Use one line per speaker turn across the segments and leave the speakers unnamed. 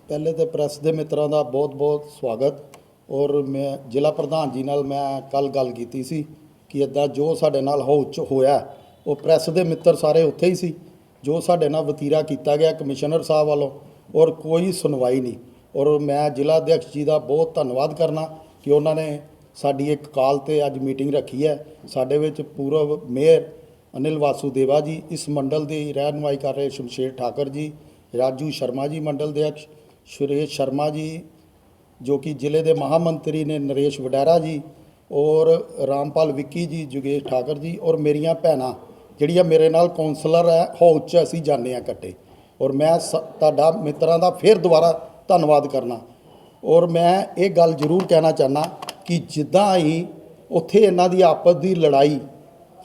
पहले तो प्रैस के मित्रों का बहुत बहुत स्वागत। और मैं जिला प्रधान जी नाल मैं कल गल की सी कि इदा जो साडे नाल हाउस च होया वो प्रैस के मित्र सारे उत्थे ही सी। जो साडे नाल वतीरा किया गया कमिश्नर साहब वालों और कोई सुनवाई नहीं। और मैं जिला अध्यक्ष जी का बहुत धन्यवाद करना कि उन्होंने साडी एक कॉल ते अज मीटिंग रखी है। साडे विच पूर्व मेयर अनिल वासुदेवा जी, इस मंडल की रहनुमाई कर रहे शमशेर ठाकर जी, राजू शर्मा जी मंडल अध्यक्ष, सुरेश शर्मा जी जो कि जिले के महामंत्री ने नरेश वडेरा जी, और रामपाल विक्की जी, जुगेश ठाकर जी, और मेरिया भैनां जिहड़ियां मेरे नाल कौंसलर है हाउस च असीं जाने इकट्ठे। और मैं तुहाडा मित्रों का फिर दोबारा धन्नवाद करना। और मैं ये गल जरूर कहना चाहना कि जिद्दां ही उत्थे इन्हां दी आपस की लड़ाई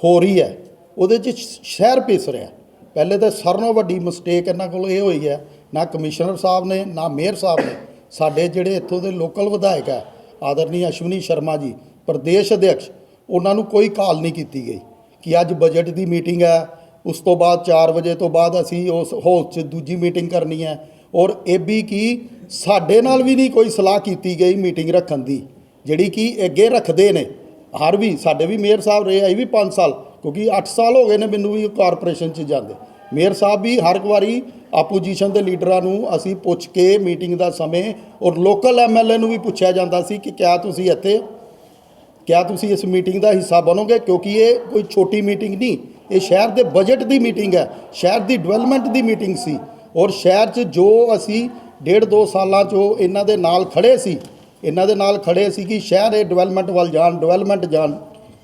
हो रही है उहदे च शहर पिस रहा। पहले तो सारे नालों वड्डी मिसटेक इन्हां कोल ये होई है, ना कमिश्नर साहब ने ना मेयर साहब ने, साडे जिहड़े इत्थों दे लोकल विधायक है आदरणीय अश्विनी शर्मा जी प्रदेश अध्यक्ष, उन्होंने कोई कॉल नहीं की गई कि अज बजट की मीटिंग है, उस तो बाद 4 बजे तो बाद असी उस हाउस च दूजी मीटिंग करनी है। और ये भी कि साडे नाल भी नहीं कोई सलाह की गई मीटिंग रखन दी, जिहड़ी कि अगे रखते ने हर भी। साडे भी मेयर साहब रहे आई भी 5 साल, क्योंकि 8 साल हो गए ने मैनू भी कारपोरेशन च जाते। मेयर साहब भी हर एक बारी आपोजिशन के लीडरां नूं असीं पुछ के मीटिंग का समय, और लोकल MLA नूं भी पूछा जाता सी कि क्या तुसीं इत्थे, क्या तुसीं इस मीटिंग का हिस्सा बनोगे, क्योंकि ये कोई छोटी मीटिंग नहीं, ये शहर के बजट की मीटिंग है, शहर की डिवेलपमेंट की मीटिंग सी। और शहर च जो असी 1.5-2 सालों चो इन्हां दे नाल खड़े सी, इन्हां दे नाल खड़े सी कि शहर ये डिवेलपमेंट वाल जान, डिवेलपमेंट जान,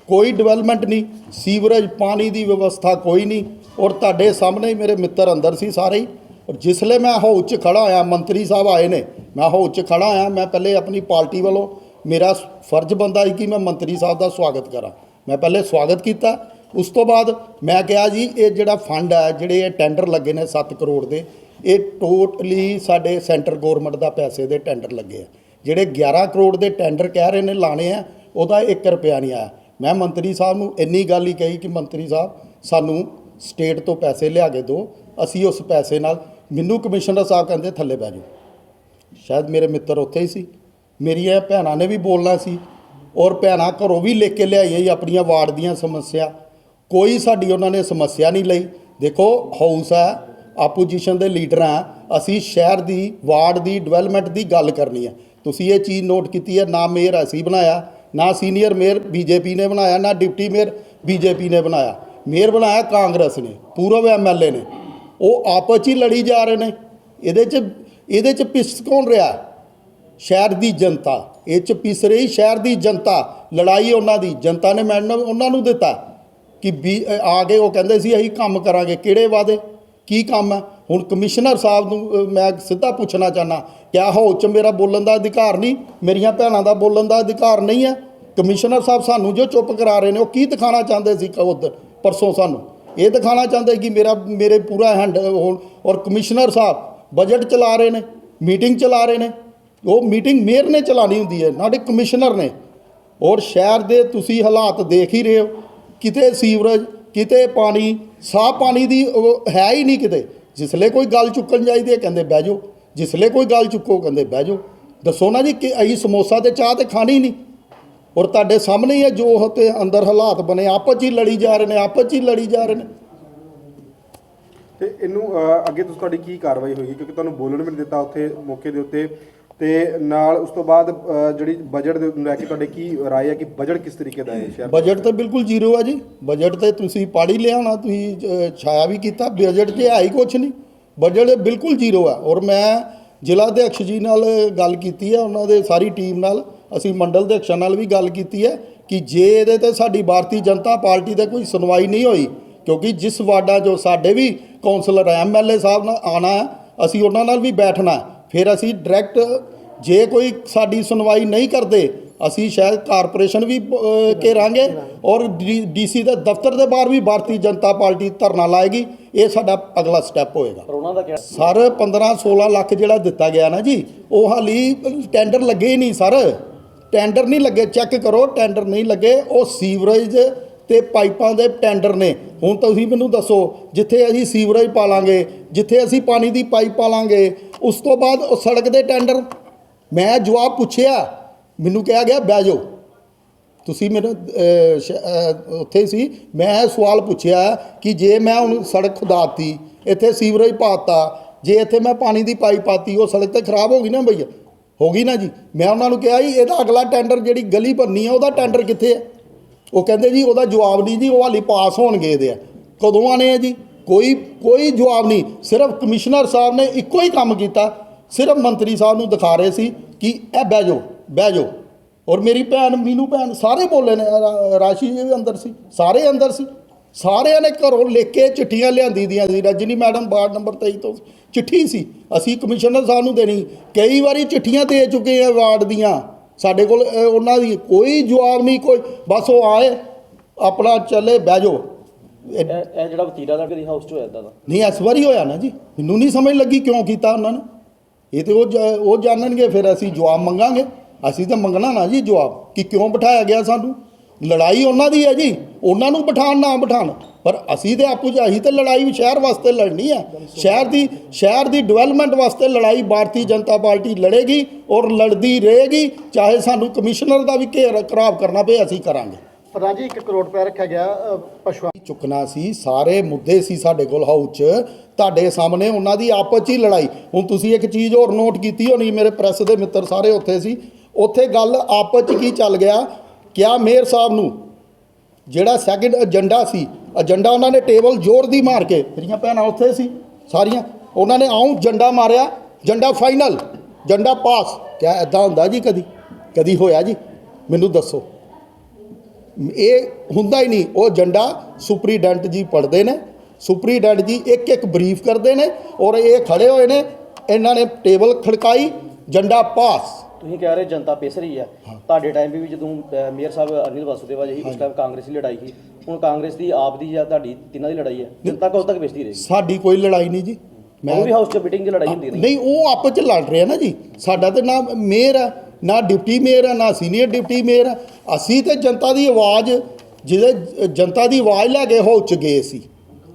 कोई डिवेलपमेंट नहीं, सीवरेज पानी की व्यवस्था कोई नहीं। और तुहाडे सामने ही मेरे मित्र अंदर सी सारे ही। और जिसले मैं हाउस च खड़ा होया, मंत्री साहब आए ने, मैं हाउस च खड़ा होया, मैं पहले अपनी पार्टी वालों मेरा फर्ज बनता है कि मैं मंत्री साहब का स्वागत करा, मैं पहले स्वागत किया। उस तो बाद मैं कहा जी ये जिहड़ा फंड है, जिहड़े टेंडर लगे ने 7 करोड़ के, ये टोटली साडे सेंटर गौरमेंट का पैसे दे टेंडर लगे हैं। जिहड़े 11 करोड़ के टेंडर कह रहे हैं लाने हैं, उहदा 1 रुपया नहीं आया। मैं मंत्री साहब नूं इन्नी गल ही कही कि मंत्री साहब सानू स्टेट तो पैसे लिया के दो, असी उस पैसे नाल, मैनू कमिश्नर साहब कहते थले बह जाओ, शायद मेरे मित्र उत्थे ही सी, मेरिया भैनां ने भी बोलना सी, और भैनां घरों भी लिख के लियाई अपनी वार्ड दीयां समस्या, कोई साडी उन्होंने समस्या नहीं लई। देखो हाउस है, आपोजिशन के लीडर हैं, असी शहर की वार्ड की डिवेलपमेंट की गल करनी है। तुसीं ये चीज़ नोट की है, ना मेयर असी बनाया, ना सीनियर मेयर बीजेपी ने बनाया, ना डिप्टी मेयर बीजेपी ने बनाया, मेयर बनाया कांग्रेस ने, पूर्व MLA ने, वो आपस ही लड़ी जा रहे हैं। ये पिस कौन रहा? शहर की जनता, ये पिस रही शहर की जनता। लड़ाई उन्होंने जनता ने मैडम उन्होंने दिता कि आ गए, वो कहते सी असीं काम करांगे, किहड़े वादे की काम है। हुण कमिश्नर साहब नूं मैं सीधा पूछना चाहना, क्या हाउस च मेरा बोलन का अधिकार नहीं, मेरिया भैनों का बोलन का अधिकार नहीं है? कमिश्नर साहब सानू जो चुप करा रहे हैं, वो की दिखाना चाहते सी उधर परसों, सानू ये दिखाना चाहते कि मेरे पूरा हैंड हो। और कमिश्नर साहब बजट चला रहे हैं, मीटिंग चला रहे हैं, वो मीटिंग मेयर ने चलानी होंदी है, ना कमिश्नर ने। और शहर के तुसीं हालात देख ही रहे हो, किते सीवरेज, किते पानी, साफ पानी की है ही नहीं किते। जिसले कोई गल चुकन चाहिए कहते बह जाओ, जिसले कोई गल चुको कहते बह जाओ। दसो ना जी कि असीं समोसा तो चाह तो खानी ही नहीं। और तुहाडे सामने ही है जो होते अंदर हालात बने, आपस ही लड़ी जा रहे हैं, आपस ही लड़ी जा रहे हैं।
ਤੇ ਇਹਨੂੰ ਅੱਗੇ ਤੁਸੀਂ ਤੁਹਾਡੀ ਕੀ ਕਾਰਵਾਈ ਹੋਏਗੀ, ਕਿਉਂਕਿ ਤੁਹਾਨੂੰ ਬੋਲਣ ਵੀ ਨਹੀਂ ਦਿੱਤਾ ਉੱਥੇ ਮੌਕੇ ਦੇ ਉੱਤੇ, ਤੇ ਨਾਲ ਉਸ ਤੋਂ ਬਾਅਦ ਜਿਹੜੀ ਬਜਟ ਦੇ ਲੈ ਕੇ ਤੁਹਾਡੇ ਕੀ ਰਾਏ ਹੈ ਕਿ ਬਜਟ ਕਿਸ ਤਰੀਕੇ ਦਾ ਹੈ ਸ਼ਹਿਰ?
ਬਜਟ ਤਾਂ ਬਿਲਕੁਲ ਜ਼ੀਰੋ ਹੈ ਜੀ। ਬਜਟ ਤੇ ਤੁਸੀਂ ਪੜ੍ਹ ਹੀ ਲਿਆ ਹੋਣਾ, ਤੁਸੀਂ ਛਾਇਆ ਵੀ ਕੀਤਾ, ਬਜਟ 'ਚ ਹੈ ਹੀ ਕੁਛ ਨਹੀਂ, ਬਜਟ ਬਿਲਕੁਲ ਜ਼ੀਰੋ ਹੈ। ਔਰ ਮੈਂ ਜ਼ਿਲ੍ਹਾ ਅਧਿਕਸ਼ ਜੀ ਨਾਲ ਗੱਲ ਕੀਤੀ ਹੈ, ਉਹਨਾਂ ਦੇ ਸਾਰੀ ਟੀਮ ਨਾਲ, ਅਸੀਂ ਮੰਡਲ ਅਧਿਕਸ਼ਾਂ ਨਾਲ ਵੀ ਗੱਲ ਕੀਤੀ ਹੈ ਕਿ ਜੇ ਇਹਦੇ ਤੇ ਸਾਡੀ ਭਾਰਤੀ ਜਨਤਾ ਪਾਰਟੀ ਦੇ ਕੋਈ ਸੁਣਵਾਈ ਨਹੀਂ ਹੋਈ, क्योंकि जिस वार्डा जो साढ़े भी कौंसलर है MLA साहब ने आना है, असी उन्होंने नाल भी बैठना है, फिर असी डायरैक्ट जे कोई साड़ी सुनवाई नहीं करते असी शायद कारपोरेशन भी घेरांगे, और DC के दफ्तर के बाहर भी भारतीय जनता पार्टी धरना लाएगी। ये साडा अगला स्टैप होएगा। सर 15-16 लाख जिहड़ा दिता गया ना जी, वो हाली टेंडर लगे ही नहीं सर, टेंडर नहीं लगे, चैक करो टेंडर नहीं लगे। वो सीवरेज ਤੇ ਪਾਈਪਾਂ ਦੇ ਟੈਂਡਰ ਨੇ। ਹੁਣ ਤੁਸੀਂ ਮੈਨੂੰ ਦੱਸੋ, ਜਿੱਥੇ ਅਸੀਂ ਸੀਵਰੇਜ ਪਾ ਲਾਂਗੇ, ਜਿੱਥੇ ਅਸੀਂ ਪਾਣੀ ਦੀ ਪਾਈਪ ਪਾ ਲਾਂਗੇ, ਉਸ ਤੋਂ ਬਾਅਦ ਉਹ ਸੜਕ ਦੇ ਟੈਂਡਰ। ਮੈਂ ਜਵਾਬ ਪੁੱਛਿਆ, ਮੈਨੂੰ ਕਿਹਾ ਗਿਆ ਬਹਿ ਜਾਓ, ਤੁਸੀਂ ਮੇਰੇ ਉੱਥੇ ਸੀ, ਮੈਂ ਇਹ ਸਵਾਲ ਪੁੱਛਿਆ ਕਿ ਜੇ ਮੈਂ ਹੁਣ ਸੜਕ ਖੁਦਾਤੀ, ਇੱਥੇ ਸੀਵਰੇਜ ਪਾਤਾ, ਜੇ ਇੱਥੇ ਮੈਂ ਪਾਣੀ ਦੀ ਪਾਈਪ ਪਾਤੀ, ਉਹ ਸੜਕ ਤੇ ਖਰਾਬ ਹੋ ਗਈ ਨਾ ਭਈਆ, ਹੋ ਗਈ ਨਾ ਜੀ। ਮੈਂ ਉਹਨਾਂ ਨੂੰ ਕਿਹਾ ਜੀ ਇਹਦਾ ਅਗਲਾ ਟੈਂਡਰ ਜਿਹੜੀ ਗਲੀ ਭਰਨੀ ਹੈ ਉਹਦਾ ਟੈਂਡਰ ਕਿੱਥੇ ਹੈ? ਉਹ ਕਹਿੰਦੇ ਜੀ ਉਹਦਾ ਜਵਾਬ ਨਹੀਂ ਜੀ, ਉਹ ਹਾਲੇ ਪਾਸ ਹੋਣ ਗਏ ਦੇ ਆ। ਕਦੋਂ ਆਣੇ ਆ ਜੀ? ਕੋਈ ਜਵਾਬ ਨਹੀਂ। ਸਿਰਫ ਕਮਿਸ਼ਨਰ ਸਾਹਿਬ ਨੇ ਇੱਕੋ ਹੀ ਕੰਮ ਕੀਤਾ, ਸਿਰਫ ਮੰਤਰੀ ਸਾਹਿਬ ਨੂੰ ਦਿਖਾ ਰਹੇ ਸੀ ਕਿ ਇਹ ਬਹਿ ਜਾਓ ਬਹਿ ਜਾਓ। ਔਰ ਮੇਰੀ ਭੈਣ ਮੀਨੂ ਭੈਣ ਸਾਰੇ ਬੋਲੇ ਨੇ, ਰਾਸ਼ੀ ਜੀ ਵੀ ਅੰਦਰ ਸੀ, ਸਾਰੇ ਅੰਦਰ ਸੀ। ਸਾਰਿਆਂ ਨੇ ਘਰੋਂ ਲਿਖ ਕੇ ਚਿੱਠੀਆਂ ਲਿਆਂਦੀ ਦੀਆਂ ਸੀ। ਰਜਨੀ ਮੈਡਮ ਵਾਰਡ ਨੰਬਰ 23 ਤੋਂ ਚਿੱਠੀ ਸੀ, ਅਸੀਂ ਕਮਿਸ਼ਨਰ ਸਾਹਿਬ ਨੂੰ ਦੇਣੀ। ਕਈ ਵਾਰੀ ਚਿੱਠੀਆਂ ਦੇ ਚੁੱਕੇ ਆ ਵਾਰਡ ਦੀਆਂ, ਸਾਡੇ ਕੋਲ ਉਹਨਾਂ ਦੀ ਕੋਈ ਜਵਾਬ ਨਹੀਂ। ਕੋਈ ਬਸ ਉਹ ਆਏ ਆਪਣਾ ਚੱਲੇ ਬਹਿ ਜਾਓ।
ਇਹ ਜਿਹੜਾ ਵਤੀਰਾ ਦਾ ਕਦੀ ਹਾਊਸ 'ਚ ਹੋਇਆ ਇੱਦਾਂ ਦਾ
ਨਹੀਂ, ਇਸ ਵਾਰੀ ਹੋਇਆ ਨਾ ਜੀ, ਮੈਨੂੰ ਨਹੀਂ ਸਮਝ ਲੱਗੀ ਕਿਉਂ ਕੀਤਾ ਉਹਨਾਂ ਨੇ। ਇਹ ਤੇ ਉਹ ਜਾਣਨਗੇ, ਫਿਰ ਅਸੀਂ ਜਵਾਬ ਮੰਗਾਂਗੇ। ਅਸੀਂ ਤਾਂ ਮੰਗਣਾ ਨਾ ਜੀ ਜਵਾਬ ਕਿ ਕਿਉਂ ਬਿਠਾਇਆ ਗਿਆ ਸਾਨੂੰ। ਲੜਾਈ ਉਹਨਾਂ ਦੀ ਹੈ ਜੀ, ਉਹਨਾਂ ਨੂੰ ਬਿਠਾਣ ਨਾ ਬਿਠਾਣ, ਪਰ ਅਸੀਂ ਤੇ ਆਪੂ ਚ ਅਸੀਂ ਤੇ ਲੜਾਈ ਸ਼ਹਿਰ ਵਾਸਤੇ ਲੜਨੀ ਹੈ। ਸ਼ਹਿਰ ਦੀ ਡਿਵੈਲਪਮੈਂਟ ਵਾਸਤੇ ਲੜਾਈ ਭਾਰਤੀ ਜਨਤਾ ਪਾਰਟੀ ਲੜੇਗੀ ਔਰ ਲੜਦੀ ਰਹੇਗੀ, ਚਾਹੇ ਸਾਨੂੰ ਕਮਿਸ਼ਨਰ ਦਾ ਵੀ ਘੇਰਾਵ ਕਰਨਾ ਪਏ, ਅਸੀਂ ਕਰਾਂਗੇ।
ਪ੍ਰਧਾਨ ਜੀ 1 ਕਰੋੜ ਰੁਪਏ ਰੱਖਿਆ ਗਿਆ ਪਸ਼ੂਆਂ
ਚੁੱਕਣਾ ਸੀ, ਸਾਰੇ ਮੁੱਦੇ ਸੀ ਸਾਡੇ ਕੋਲ ਹਾਊਸ 'ਚ, ਤੁਹਾਡੇ ਸਾਹਮਣੇ ਉਹਨਾਂ ਦੀ ਆਪਸ 'ਚ ਹੀ ਲੜਾਈ। ਹੁਣ ਤੁਸੀਂ ਇੱਕ ਚੀਜ਼ ਹੋਰ ਨੋਟ ਕੀਤੀ ਹੋਣੀ, ਮੇਰੇ ਪ੍ਰੈਸ ਦੇ ਮਿੱਤਰ ਸਾਰੇ ਉੱਥੇ ਸੀ, ਉੱਥੇ ਗੱਲ ਆਪਸ 'ਚ ਕੀ ਚੱਲ ਗਿਆ, ਕਿਆ ਮੇਅਰ ਸਾਹਿਬ ਨੂੰ ਜਿਹੜਾ ਸੈਕਿੰਡ ਏਜੰਡਾ ਸੀ, ਏਜੰਡਾ ਉਹਨਾਂ ਨੇ ਟੇਬਲ ਜ਼ੋਰ ਦੀ ਮਾਰ ਕੇ, ਮੇਰੀਆਂ ਭੈਣਾਂ ਉੱਥੇ ਸੀ ਸਾਰੀਆਂ, ਉਹਨਾਂ ਨੇ ਆਉਂ ਏਜੰਡਾ ਮਾਰਿਆ, ਏਜੰਡਾ ਫਾਈਨਲ, ਏਜੰਡਾ ਪਾਸ। ਕਿਆ ਇੱਦਾਂ ਹੁੰਦਾ ਜੀ? ਕਦੀ ਹੋਇਆ ਜੀ? ਮੈਨੂੰ ਦੱਸੋ। ਇਹ ਹੁੰਦਾ ਹੀ ਨਹੀਂ। ਉਹ ਏਜੰਡਾ ਸੁਪਰੀਡੈਂਟ ਜੀ ਪੜ੍ਹਦੇ ਨੇ, ਸੁਪਰੀਡੈਂਟ ਜੀ ਇੱਕ ਇੱਕ ਬਰੀਫ ਕਰਦੇ ਨੇ, ਔਰ ਇਹ ਖੜੇ ਹੋਏ ਨੇ, ਇਹਨਾਂ ਨੇ ਟੇਬਲ ਖੜਕਾਈ, ਏਜੰਡਾ ਪਾਸ।
ਤੁਸੀਂ ਕਹਿ ਰਹੇ ਜਨਤਾ ਪਿਸ ਰਹੀ ਹੈ, ਤੁਹਾਡੇ ਟਾਈਮ ਵੀ ਜਦੋਂ ਮੇਅਰ ਸਾਹਿਬ ਅਨਿਲ ਵਾਸੂਦੇਵਾ ਜੀ ਉਸ ਟਾਈਮ ਕਾਂਗਰਸ ਦੀ ਲੜਾਈ ਸੀ, ਹੁਣ ਕਾਂਗਰਸ ਦੀ ਆਪ ਦੀ ਜਾਂ ਤੁਹਾਡੀ ਤਿੰਨਾਂ ਦੀ ਲੜਾਈ ਹੈ, ਜਨਤਾ ਕਦੋਂ ਤੱਕ ਪਿਸਦੀ ਰਹੇਗੀ?
ਸਾਡੀ ਕੋਈ ਲੜਾਈ ਨਹੀਂ ਜੀ।
ਉਹ ਵੀ ਹਾਊਸ 'ਚ ਮੀਟਿੰਗ 'ਚ ਲੜਾਈ ਹੁੰਦੀ
ਨਹੀਂ, ਉਹ ਆਪਸ 'ਚ ਲੜ ਰਹੇ ਆ ਨਾ ਜੀ। ਸਾਡਾ ਤੇ ਨਾ ਮੇਅਰ ਹੈ, ਨਾ ਡਿਪਟੀ ਮੇਅਰ ਹੈ, ਨਾ ਸੀਨੀਅਰ ਡਿਪਟੀ ਮੇਅਰ ਹੈ। ਅਸੀਂ ਤੇ ਜਨਤਾ ਦੀ ਆਵਾਜ਼, ਜਿਹਦੇ ਜਨਤਾ ਦੀ ਆਵਾਜ਼ ਲੈ ਕੇ ਹਾਊਸ 'ਚ ਗਏ ਸੀ,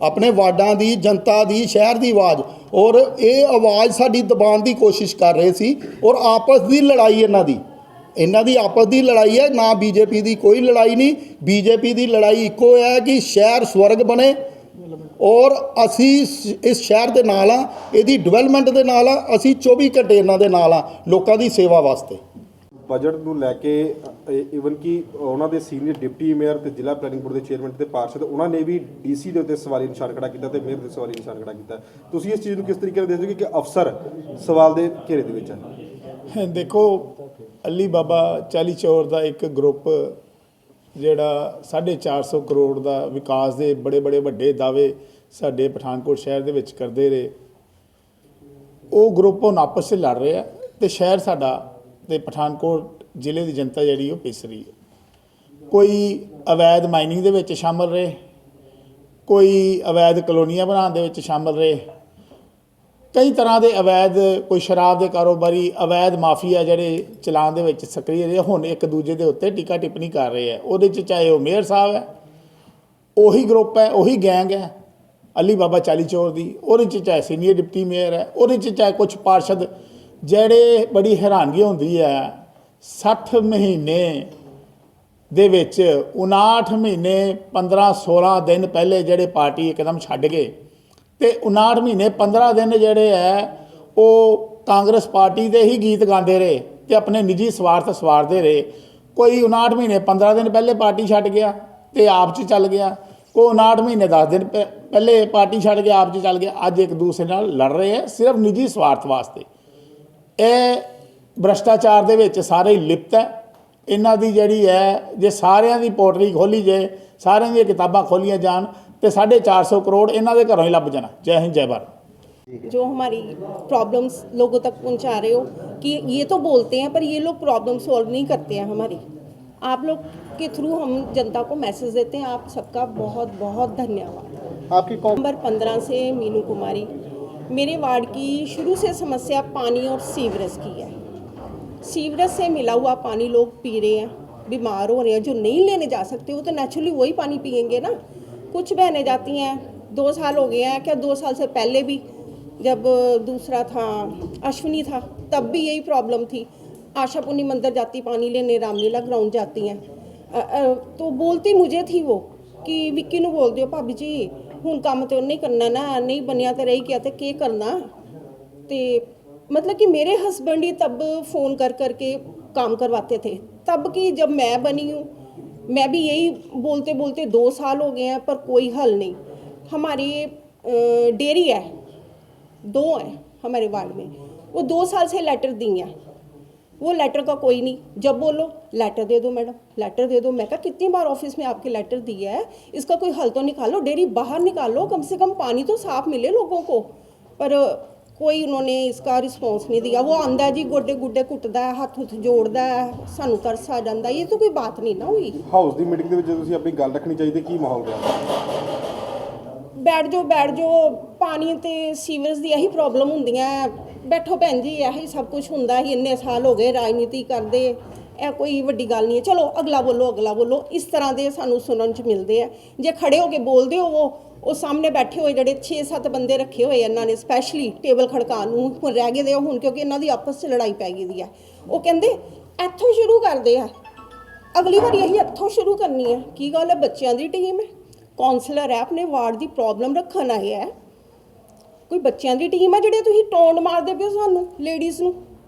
ਆਪਣੇ ਵਾਰਡਾਂ ਦੀ ਜਨਤਾ ਦੀ, ਸ਼ਹਿਰ ਦੀ ਆਵਾਜ਼, ਔਰ ਇਹ ਆਵਾਜ਼ ਸਾਡੀ ਦਬਾਉਣ ਦੀ ਕੋਸ਼ਿਸ਼ ਕਰ ਰਹੇ ਸੀ। ਔਰ ਆਪਸ ਦੀ ਲੜਾਈ ਇਹਨਾਂ ਦੀ ਆਪਸ ਦੀ ਲੜਾਈ ਹੈ, ਨਾ ਬੀਜੇਪੀ ਦੀ ਕੋਈ ਲੜਾਈ ਨਹੀਂ। ਬੀਜੇਪੀ ਦੀ ਲੜਾਈ ਇੱਕੋ ਹੈ ਕਿ ਸ਼ਹਿਰ ਸਵਰਗ ਬਣੇ, ਔਰ ਅਸੀਂ ਇਸ ਸ਼ਹਿਰ ਦੇ ਨਾਲ ਆ, ਇਹਦੀ ਡਿਵੈਲਪਮੈਂਟ ਦੇ ਨਾਲ ਆ, ਅਸੀਂ 24 ਘੰਟੇ ਇਹਨਾਂ ਦੇ ਨਾਲ ਆ, ਲੋਕਾਂ ਦੀ ਸੇਵਾ ਵਾਸਤੇ।
ਬਜਟ ਨੂੰ ਲੈ ਕੇ ਈਵਨ ਕਿ ਉਹਨਾਂ ਦੇ ਸੀਨੀਅਰ ਡਿਪਟੀ ਮੇਅਰ ਤੇ ਜ਼ਿਲ੍ਹਾ ਪਲੈਨਿੰਗ ਬੋਰਡ ਦੇ ਚੇਅਰਮੈਨ ਤੇ ਪਾਰਸ਼ਦ, ਉਹਨਾਂ ਨੇ ਵੀ ਡੀਸੀ ਦੇ ਉੱਤੇ ਸਵਾਲੀ ਨਿਸ਼ਾਨ ਖੜਾ ਕੀਤਾ ਤੇ ਮੇਅਰ ਦੇ ਸਵਾਲੀ ਨਿਸ਼ਾਨ ਖੜਾ ਕੀਤਾ। ਤੁਸੀਂ ਇਸ ਚੀਜ਼ ਨੂੰ ਕਿਸ ਤਰੀਕੇ ਨਾਲ ਦੇਖਦੇ ਹੋ ਕਿ ਅਫਸਰ ਸਵਾਲ ਦੇ ਘੇਰੇ ਦੇ ਵਿੱਚ ਹੈ?
ਦੇਖੋ, ਅਲੀ ਬਾਬਾ ਚਾਲੀ ਚੌਰ ਦਾ ਇੱਕ ਗਰੁੱਪ ਜਿਹੜਾ 450 ਕਰੋੜ ਦਾ ਵਿਕਾਸ ਦੇ ਬੜੇ ਵੱਡੇ ਦਾਅਵੇ ਸਾਡੇ ਪਠਾਨਕੋਟ ਸ਼ਹਿਰ ਦੇ ਵਿੱਚ ਕਰਦੇ ਰਹੇ, ਉਹ ਗਰੁੱਪ ਹੁਣ ਆਪਸ 'ਚ ਲੜ ਰਿਹਾ ਤੇ ਸ਼ਹਿਰ ਸਾਡਾ ਤੇ ਪਠਾਨਕੋਟ ਜ਼ਿਲ੍ਹੇ ਦੀ ਜਨਤਾ ਜਿਹੜੀ ਉਹ ਪਿਸ ਰਹੀ ਹੈ। ਕੋਈ ਅਵੈਧ ਮਾਈਨਿੰਗ ਦੇ ਵਿੱਚ ਸ਼ਾਮਲ ਰਹੇ, ਕੋਈ ਅਵੈਧ ਕਲੋਨੀਆਂ ਬਣਾਉਣ ਦੇ ਵਿੱਚ ਸ਼ਾਮਲ ਰਹੇ, ਕਈ ਤਰ੍ਹਾਂ ਦੇ ਅਵੈਧ, ਕੋਈ ਸ਼ਰਾਬ ਦੇ ਕਾਰੋਬਾਰੀ, ਅਵੈਧ ਮਾਫੀਆ ਜਿਹੜੇ ਚਲਾਨ ਦੇ ਵਿੱਚ ਸਕਰੀਏ ਰਹੇ, ਹੁਣ ਇੱਕ ਦੂਜੇ ਦੇ ਉੱਤੇ ਟੀਕਾ ਟਿੱਪਣੀ ਕਰ ਰਹੇ ਆ। ਉਹਦੇ 'ਚ ਚਾਹੇ ਉਹ ਮੇਅਰ ਸਾਹਿਬ ਹੈ, ਉਹੀ ਗਰੁੱਪ ਹੈ, ਉਹੀ ਗੈਂਗ ਹੈ ਅਲੀ ਬਾਬਾ ਚਾਲੀ ਚੌਰ ਦੀ, ਉਹਦੇ 'ਚ ਚਾਹੇ ਸੀਨੀਅਰ ਡਿਪਟੀ ਮੇਅਰ ਹੈ, ਉਹਦੇ 'ਚ ਚਾਹੇ ਕੁਛ ਪਾਰਸ਼ਦ, ਜਿਹੜੇ ਬੜੀ ਹੈਰਾਨਗੀ ਹੁੰਦੀ ਹੈ 60 ਮਹੀਨੇ ਦੇ ਵਿੱਚ 59 ਮਹੀਨੇ 15-16 ਦਿਨ ਪਹਿਲੇ ਜਿਹੜੇ ਪਾਰਟੀ ਇੱਕਦਮ ਛੱਡ ਗਏ, ਤੇ 59 ਮਹੀਨੇ 15 ਦਿਨ ਜਿਹੜੇ ਹੈ ਉਹ ਕਾਂਗਰਸ ਪਾਰਟੀ ਦੇ ਹੀ ਗੀਤ ਗਾਉਂਦੇ ਰਹੇ ਤੇ ਆਪਣੇ ਨਿੱਜੀ ਸਵਾਰਥ ਸਵਾਰਦੇ ਰਹੇ। ਕੋਈ 59 ਮਹੀਨੇ 15 ਦਿਨ ਪਹਿਲੇ ਪਾਰਟੀ ਛੱਡ ਗਿਆ ਤੇ ਆਪ 'ਚ ਚੱਲ ਗਿਆ, ਕੋਈ 59 ਮਹੀਨੇ 10 ਦਿਨ ਪਹਿਲੇ ਪਾਰਟੀ ਛੱਡ ਕੇ ਆਪ 'ਚ ਚੱਲ ਗਿਆ। ਅੱਜ ਇੱਕ ਦੂਸਰੇ ਨਾਲ ਲੜ ਰਹੇ ਹੈ ਸਿਰਫ ਨਿੱਜੀ ਸਵਾਰਥ ਵਾਸਤੇ। ਇਹ ਭ੍ਰਸ਼ਟਾਚਾਰ ਦੇ ਵਿੱਚ ਸਾਰੇ ਹੀ ਲਿਪਤ ਹੈ। ਇਹਨਾਂ ਦੀ ਜਿਹੜੀ ਹੈ, ਜੇ ਸਾਰਿਆਂ ਦੀ ਪੋਟਰੀ ਖੋਲੀ ਜੇ, ਸਾਰਿਆਂ ਦੀਆਂ ਕਿਤਾਬਾਂ ਖੋਲੀਆਂ ਜਾਣ तो 450 करोड़ इन्हों के घरों ही लभ जाना। जय हिंद जय भारत।
जो हमारी प्रॉब्लम्स लोगों तक पहुंचा रहे हो कि ये तो बोलते हैं पर ये लोग प्रॉब्लम सॉल्व नहीं करते हैं हमारी, आप लोग के थ्रू हम जनता को मैसेज देते हैं। आप सबका बहुत बहुत धन्यवाद।
आपकी
नंबर 15 से मीनू कुमारी। मेरे वार्ड की शुरू से समस्या पानी और सीवरेज की है। सीवरेज से मिला हुआ पानी लोग पी रहे हैं, बीमार हो रहे हैं, जो नहीं लेने जा सकते वो तो नेचुरली वही पानी पियेंगे ना। कुछ बहनें जाती हैं, 2 साल हो गए हैं क्या, 2 साल से पहले भी जब दूसरा था अश्विनी था तब भी यही प्रॉब्लम थी। आशापुनी मंदिर जाती पानी लेने, रामलीला ग्राउंड जाती हैं। तो बोलती मुझे थी वो कि विक्की नूं बोल दिओ भाभी जी हुण काम तो नहीं करना ना, नहीं बनिया तो रही क्या, तो के करना। तो मतलब कि मेरे हस्बैंड ही तब फ़ोन कर करके काम करवाते थे। तब की जब मैं बनी हूँ मैं भी यही बोलते बोलते 2 साल हो गए हैं पर कोई हल नहीं। हमारी डेयरी है, 2 है हमारे वार्ड में, वो 2 साल से लेटर दी हैं, वो लेटर का कोई नहीं। जब बोलो लेटर दे दो मैडम, लेटर दे दो। मैं कहा कितनी बार ऑफिस में आपके लेटर दिया है, इसका कोई हल तो निकालो, डेयरी बाहर निकालो, कम से कम पानी तो साफ मिले लोगों को। पर कोई उन्होंने इसका रिस्पॉन्स नहीं दिया। वो आंदा जी गोडे गुड्डे कुटदा है, हੱਥ हुੱਥ जोड़दा है, सानू तरस आ जाता। ये तो कोई बात नहीं ना हुई।
ਹਾਊਸ ਦੀ ਮੀਟਿੰਗ ਦੇ ਵਿੱਚ ਜਦੋਂ ਤੁਸੀਂ ਆਪਣੀ ਗੱਲ ਰੱਖਣੀ ਚਾਹੀਦੀ ਕੀ ਮਾਹੌਲ ਰਿਹਾ?
बैठ जाओ पानी तो सीवरेज की यही प्रॉब्लम होंदियां। बैठो भैन जी यही सब कुछ होंदा ही, इन्ने साल हो गए राजनीति करदे, यह कोई वड्डी गल नहीं है। चलो अगला बोलो, इस तरह के सानू सुनन च मिलते हैं। जे खड़े होके बोलते हो वो सामने बैठे हुए ਜਿਹੜੇ 6-7 ਬੰਦੇ ਰੱਖੇ ਹੋਏ ਇਹਨਾਂ ਨੇ ਸਪੈਸ਼ਲੀ ਟੇਬਲ ਖੜਕਾਉਣ ਨੂੰ, ਹੁਣ ਰਹਿ ਗਏ ਦੇ ਹੁਣ ਕਿਉਂਕਿ ਇਹਨਾਂ ਦੀ ਆਪਸ 'ਚ ਲੜਾਈ ਪੈ ਗਈ ਦੀ ਹੈ। ਉਹ ਕਹਿੰਦੇ ਇੱਥੋਂ ਸ਼ੁਰੂ ਕਰਦੇ ਆ, ਅਗਲੀ ਵਾਰੀ ਅਸੀਂ ਇੱਥੋਂ ਸ਼ੁਰੂ ਕਰਨੀ ਹੈ। ਕੀ ਗੱਲ ਹੈ, ਬੱਚਿਆਂ ਦੀ ਟੀਮ ਹੈ, ਕੌਂਸਲਰ ਹੈ, ਆਪਣੇ ਵਾਰਡ ਦੀ ਪ੍ਰੋਬਲਮ ਰੱਖਣ ਆਏ ਹੈ। ਕੋਈ ਬੱਚਿਆਂ ਦੀ ਟੀਮ ਹੈ ਜਿਹੜੇ ਤੁਸੀਂ ਟੌਂਡ ਮਾਰਦੇ ਪਿਓ ਸਾਨੂੰ ਲੇਡੀਜ਼ ਨੂੰ।